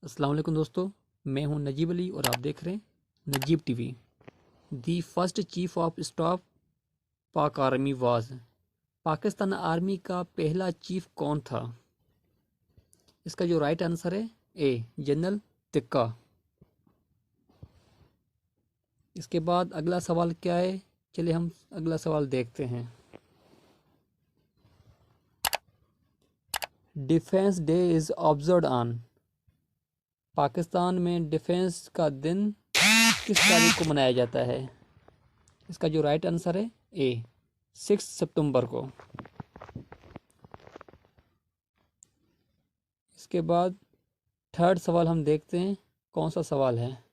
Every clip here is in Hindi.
अस्सलाम वालेकुम दोस्तों, मैं हूं नजीब अली और आप देख रहे हैं Najeeb TV. The first chief of staff Pak army was. Pakistan army का पहला चीफ कौन था? इसका जो राइट आंसर है ए जनरल तिक्का। इसके बाद अगला सवाल क्या है, चलिए हम अगला सवाल देखते हैं। Defence day is observed on. Pakistan में डिफेंस का दिन किस तारीख को मनाया जाता है? इसका जो राइट आंसर है ए 6 सितंबर को। इसके बाद थर्ड सवाल हम देखते हैं कौन सा सवाल है।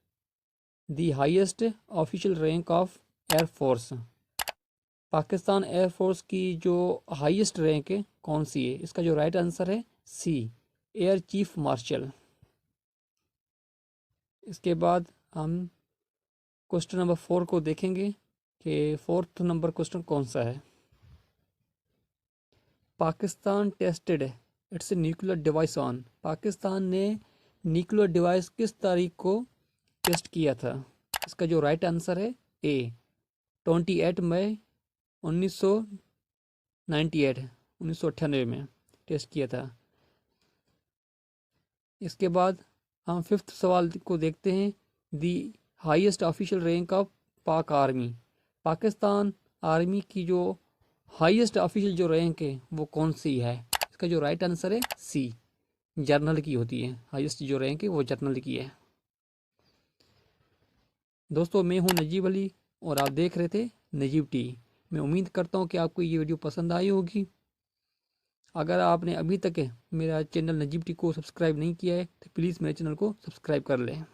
The highest official rank of air force. Pakistan air force की जो हाईएस्ट रैंक है कौन सी है? इसका जो राइट आंसर है सी एयर चीफ मार्शल। इसके बाद हम क्वेश्चन नंबर 4 को देखेंगे कि फोर्थ नंबर क्वेश्चन कौन सा है। Pakistan tested it's nuclear device on. Pakistan ने न्यूक्लियर डिवाइस किस तारीख को टेस्ट किया था? इसका जो राइट आंसर है ए 28 मई 1998 में टेस्ट किया था। इसके बाद हम फिफ्थ सवाल को देखते हैं। The highest official rank of पाक आर्मी। पाकिस्तान आर्मी की जो हाईएस्ट ऑफिशियल जो रैंक है वो कौन सी है? इसका जो राइट आंसर है सी जर्नल की होती है। हाईएस्ट जो रैंक है वो जर्नल की है। दोस्तों, मैं हूं नजीब अली और आप देख रहे थे नजीब टी। मैं उम्मीद करता हूं कि आपको ये वीडियो पसंद आई होगी। अगर आपने अभी तक मेरा चैनल नजीब टी को सब्सक्राइब नहीं किया है तो प्लीज़ मेरे चैनल को सब्सक्राइब कर लें।